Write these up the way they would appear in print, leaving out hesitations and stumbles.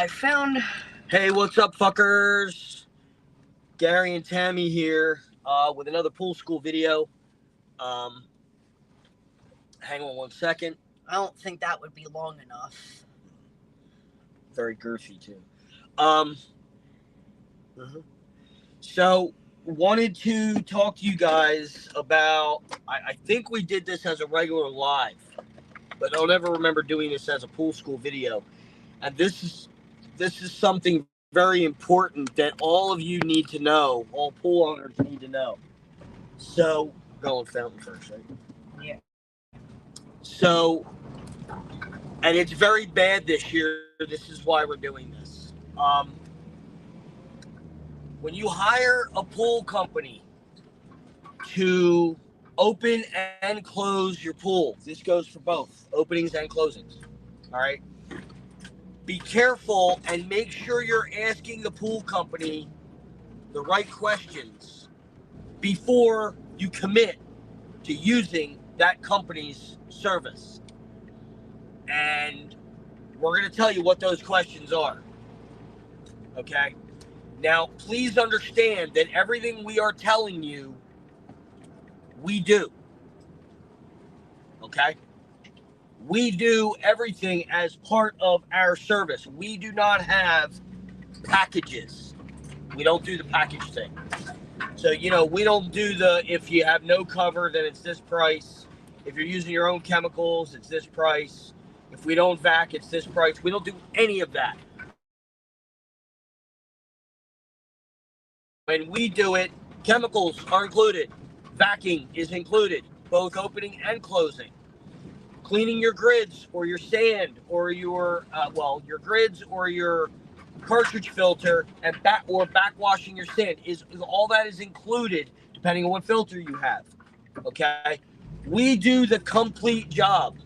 I found... Hey, what's up, fuckers? Gary and Tammy here with another pool school video. Hang on one second. I don't think that would be long enough. Very girthy, too. So, wanted to talk to you guys about... I think we did this as a regular live, but I don't ever remember doing this as a pool school video. And this is something very important that all of you need to know, all pool owners need to know. So, going fountain first, right? Yeah. So, and it's very bad this year. This is why we're doing this. When you hire a pool company to open and close your pool, this goes for both openings and closings. All right. Be careful and make sure you're asking the pool company the right questions before you commit to using that company's service. And we're going to tell you what those questions are. Okay? Now, please understand that everything we are telling you, we do. Okay? We do everything as part of our service. We do not have packages. We don't do the package thing. So, we don't do the, if you have no cover, then it's this price. If you're using your own chemicals, it's this price. If we don't vac, it's this price. We don't do any of that. When we do it, chemicals are included. Vacuuming is included, both opening and closing. Cleaning your grids or your sand or your grids or your cartridge filter and backwashing your sand is all that is included depending on what filter you have. Okay? We do the complete job.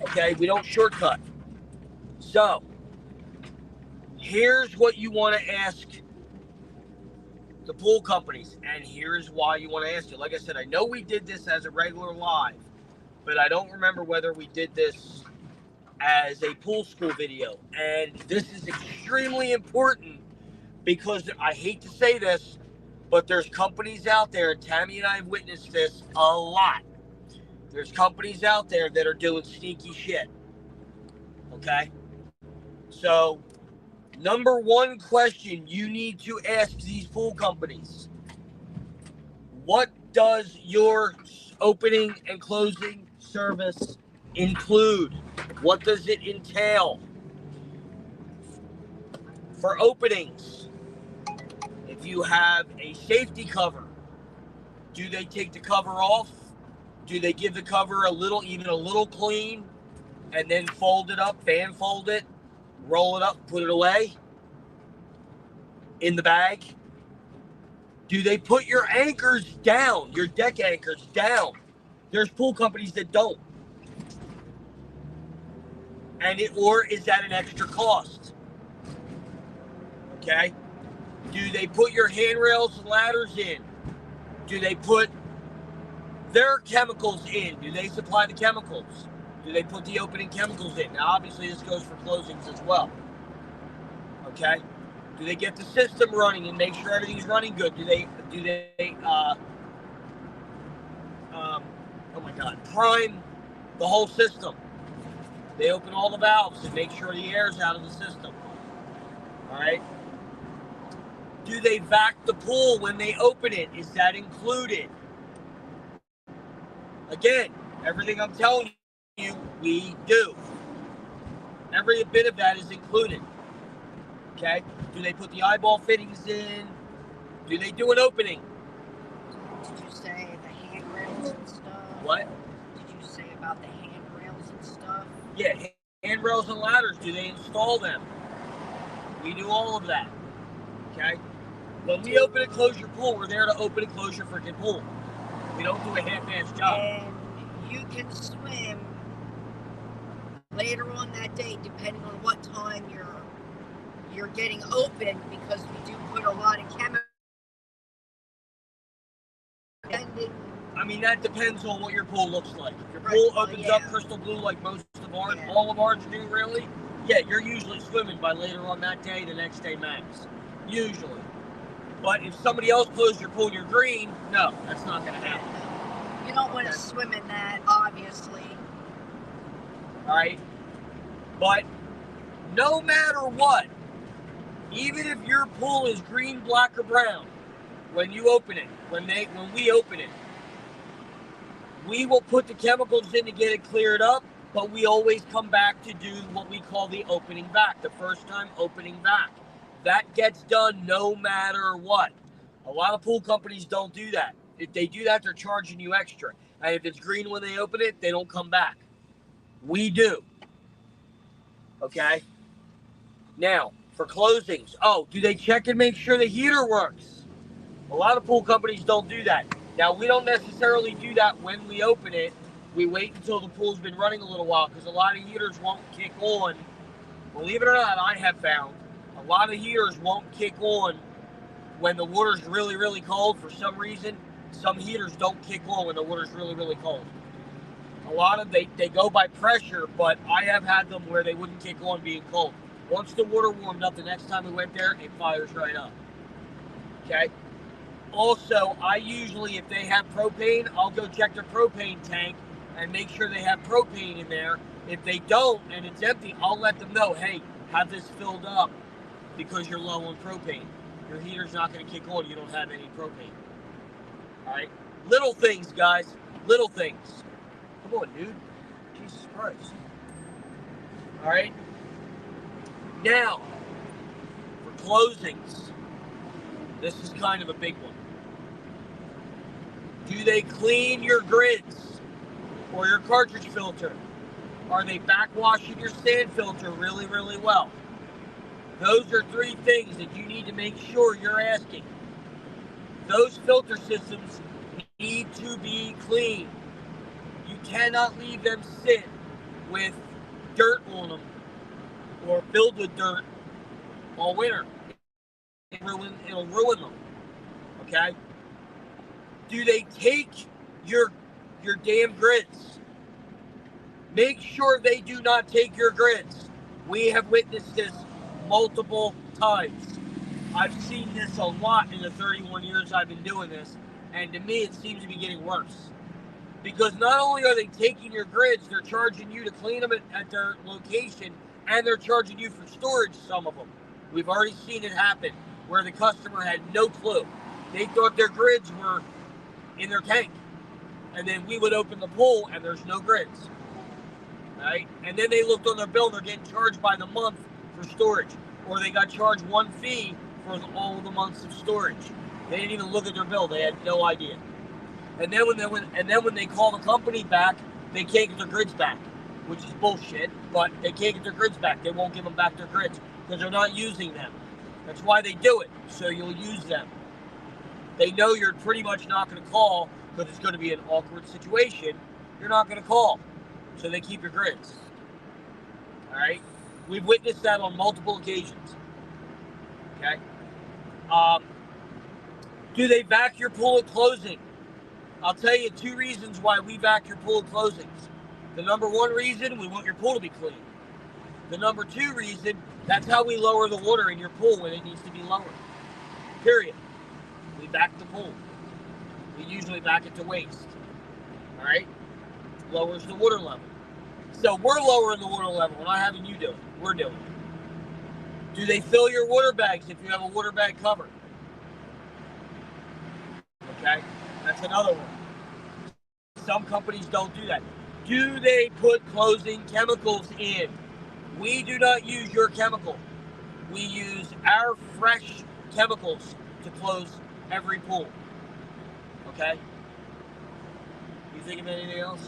Okay? We don't shortcut. So, here's what you want to ask the pool companies, and here's why you want to ask it. Like I said, I know we did this as a regular live, but I don't remember whether we did this as a pool school video. And this is extremely important because I hate to say this, but there's companies out there, and Tammy and I have witnessed this a lot. There's companies out there that are doing sneaky shit. Okay? So, number one question you need to ask these pool companies: what does your opening and closing service include? What does it entail? For openings, if you have a safety cover, do they take the cover off? Do they give the cover a little clean, and then fold it up, fan fold it, roll it up, put it away in the bag? Do they put your anchors down, your deck anchors down? There's pool companies that don't. Or is that an extra cost? Okay? Do they put your handrails and ladders in? Do they put their chemicals in? Do they supply the chemicals? Do they put the opening chemicals in? Now, obviously, this goes for closings as well. Okay? Do they get the system running and make sure everything's running good? Prime the whole system? They open all the valves and make sure the air's out of the system. All right? Do they vac the pool when they open it? Is that included? Again, everything I'm telling you, we do. Every bit of that is included. Okay? Do they put the eyeball fittings in? Do they do an opening? Did you say the handrails and stuff? What? Did you say about the handrails and stuff? Yeah, handrails and ladders. Do they install them? We do all of that. Okay? When we open and close your pool, we're there to open and close your freaking pool. We don't do a half-ass job. And you can swim later on that day, depending on what time you're getting open, because we do put a lot of chemicals. I mean, that depends on what your pool looks like. If your pool opens up crystal blue like most of ours, all of ours do really, yeah, you're usually swimming by later on that day, the next day max. Usually. But if somebody else closed your pool and you're green, no, that's not going to happen. You don't want to swim in that, obviously. All right? But no matter what, even if your pool is green, black, or brown, when you open it, when we open it, we will put the chemicals in to get it cleared up, but we always come back to do what we call the opening vac, the first time opening vac. That gets done no matter what. A lot of pool companies don't do that. If they do that, they're charging you extra. And if it's green when they open it, they don't come back. We do. Okay? Now, for closings, do they check and make sure the heater works? A lot of pool companies don't do that. Now, we don't necessarily do that when we open it. We wait until the pool's been running a little while because a lot of heaters won't kick on. Believe it or not, I have found a lot of heaters won't kick on when the water's really, really cold. For some reason, some heaters don't kick on when the water's really, really cold. A lot of they go by pressure, but I have had them where they wouldn't kick on being cold. Once the water warmed up, the next time we went there, it fires right up. Okay? Also, I usually, if they have propane, I'll go check their propane tank and make sure they have propane in there. If they don't and it's empty, I'll let them know, hey, have this filled up because you're low on propane. Your heater's not going to kick on. You don't have any propane. All right? Little things, guys. Little things. Come on, dude. Jesus Christ. All right? Now, for closings, this is kind of a big one. Do they clean your grids or your cartridge filter? Are they backwashing your sand filter really, really well? Those are 3 things that you need to make sure you're asking. Those filter systems need to be clean. You cannot leave them sit with dirt on them or filled with dirt all winter. It'll ruin them. Okay? Do they take your damn grids? Make sure they do not take your grids. We have witnessed this multiple times. I've seen this a lot in the 31 years I've been doing this, and to me it seems to be getting worse. Because not only are they taking your grids, they're charging you to clean them at their location, and they're charging you for storage, some of them. We've already seen it happen where the customer had no clue. They thought their grids were in their tank. And then we would open the pool and there's no grids. Right? And then they looked on their bill and they're getting charged by the month for storage. Or they got charged one fee for all the months of storage. They didn't even look at their bill. They had no idea. And then when they call the company back, they can't get their grids back, which is bullshit. But they can't get their grids back. They won't give them back their grids because they're not using them. That's why they do it, so you'll use them. They know you're pretty much not going to call because it's going to be an awkward situation. You're not going to call, so they keep your grids. All right? We've witnessed that on multiple occasions. Okay? Do they vac your pool at closing? I'll tell you 2 reasons why we vac your pool at closings. The number 1 reason, we want your pool to be clean. The number 2 reason, that's how we lower the water in your pool when it needs to be lowered. Period. We vac the pool. We usually vac it to waste. All right? Lowers the water level. So we're lowering the water level. We're not having you do it. We're doing it. Do they fill your water bags if you have a water bag cover? Okay? That's another one. Some companies don't do that. Do they put closing chemicals in? We do not use your chemical. We use our fresh chemicals to close every pool. Okay? You think of anything else?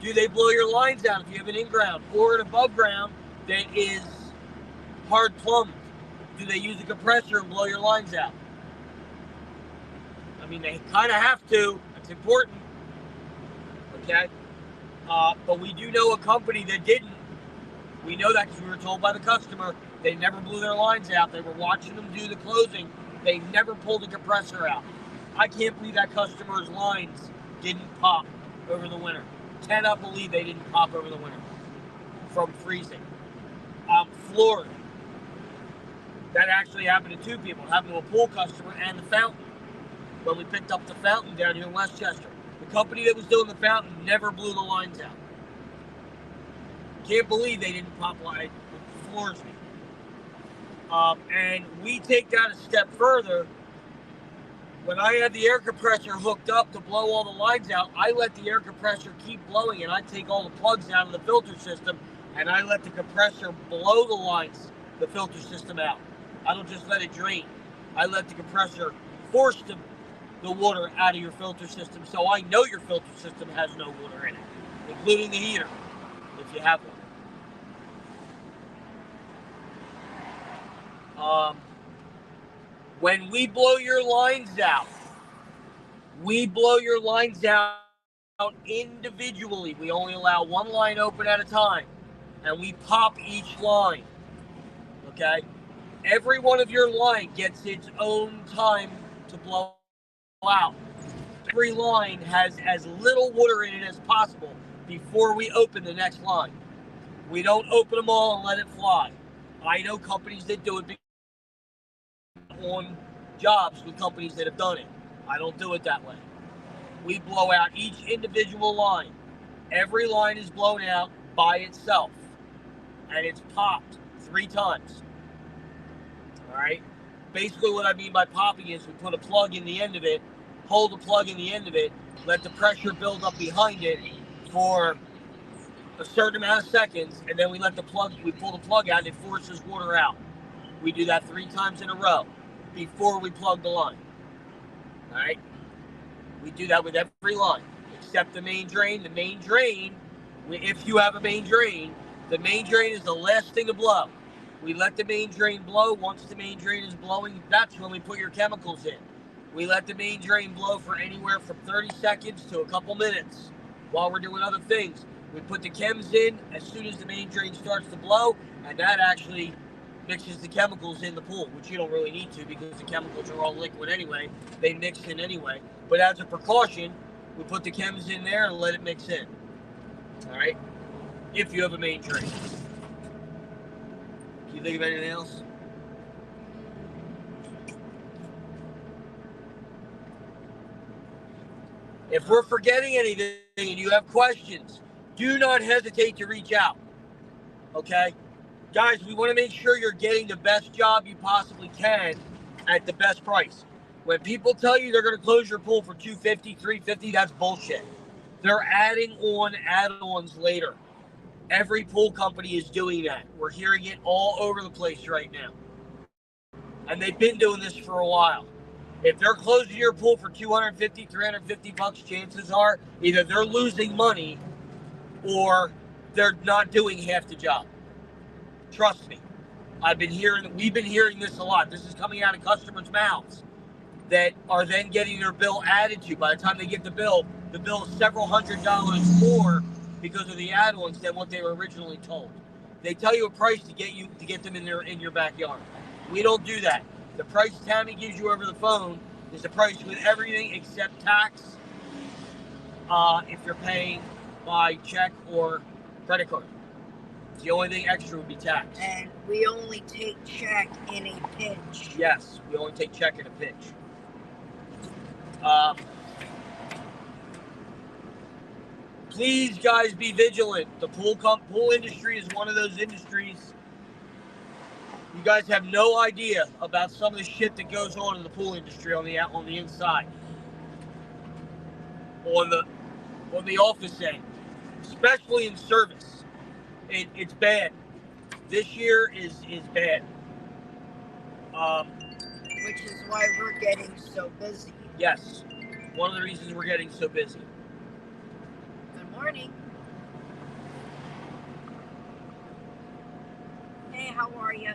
Do they blow your lines out if you have an in-ground or an above-ground that is hard plumbed? Do they use a compressor and blow your lines out? I mean, they kind of have to. It's important. Okay? But we do know a company that didn't. We know that because we were told by the customer. They never blew their lines out. They were watching them do the closing. They never pulled the compressor out. I can't believe that customer's lines didn't pop over the winter. Cannot believe they didn't pop over the winter. from freezing. Flooring. That actually happened to two people. It happened to a pool customer and the fountain. When we picked up the fountain down here in Westchester, the company that was doing the fountain never blew the lines out. Can't believe they didn't pop line. It floors me. And we take that a step further. When I had the air compressor hooked up to blow all the lines out, I let the air compressor keep blowing, and I take all the plugs out of the filter system, and I let the compressor blow the lines, the filter system out. I don't just let it drain. I let the compressor force the water out of your filter system, so I know your filter system has no water in it, including the heater, if you have one. When we blow your lines out, we blow your lines out individually. We only allow one line open at a time, and we pop each line, okay? Every one of your line gets its own time to blow out. Every line has as little water in it as possible before we open the next line. We don't open them all and let it fly. I know companies that do it on jobs with companies that have done it. I don't do it that way. We blow out each individual line. Every line is blown out by itself, and it's popped 3 times. All right? Basically what I mean by popping is we put a plug in the end of it, hold the plug in the end of it, let the pressure build up behind it for a certain amount of seconds, and then we pull the plug out and it forces water out. We do that 3 times in a row before we plug the line. All right? We do that with every line, except the main drain. The main drain, if you have a main drain, the main drain is the last thing to blow. We let the main drain blow. Once the main drain is blowing, that's when we put your chemicals in. We let the main drain blow for anywhere from 30 seconds to a couple minutes while we're doing other things. We put the chems in as soon as the main drain starts to blow, and that actually mixes the chemicals in the pool, which you don't really need to because the chemicals are all liquid anyway. They mix in anyway. But as a precaution, we put the chems in there and let it mix in. All right? If you have a main drain. Can you think of anything else? If we're forgetting anything and you have questions, do not hesitate to reach out. Okay? Guys, we want to make sure you're getting the best job you possibly can at the best price. When people tell you they're going to close your pool for $250, $350, that's bullshit. They're adding on add-ons later. Every pool company is doing that. We're hearing it all over the place right now. And they've been doing this for a while. If they're closing your pool for $250, $350, chances are either they're losing money or they're not doing half the job. Trust me. We've been hearing this a lot. This is coming out of customers' mouths that are then getting their bill added to. By the time they get the bill is several $100s more because of the add-ons than what they were originally told. They tell you a price to get them in your backyard. We don't do that. The price Tammi gives you over the phone is the price with everything except tax. If you're paying by check or credit card, the only thing extra would be tax. And we only take check in a pinch. Yes, we only take check in a pinch. Please, guys, be vigilant. The pool industry is one of those industries. You guys have no idea about some of the shit that goes on in the pool industry on the inside, on the office end, especially in service. It's bad. This year is bad. Which is why we're getting so busy. Yes, one of the reasons we're getting so busy. Good morning. Hey, how are you?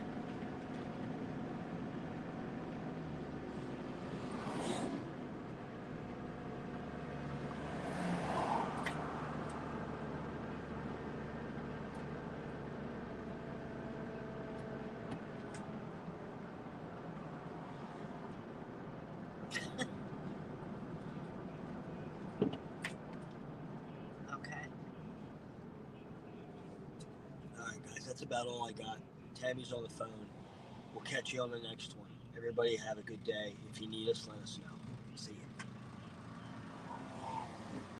that's about all I got. Tammy's on the phone. We'll catch you on the next one. Everybody have a good day. If you need us, let us know.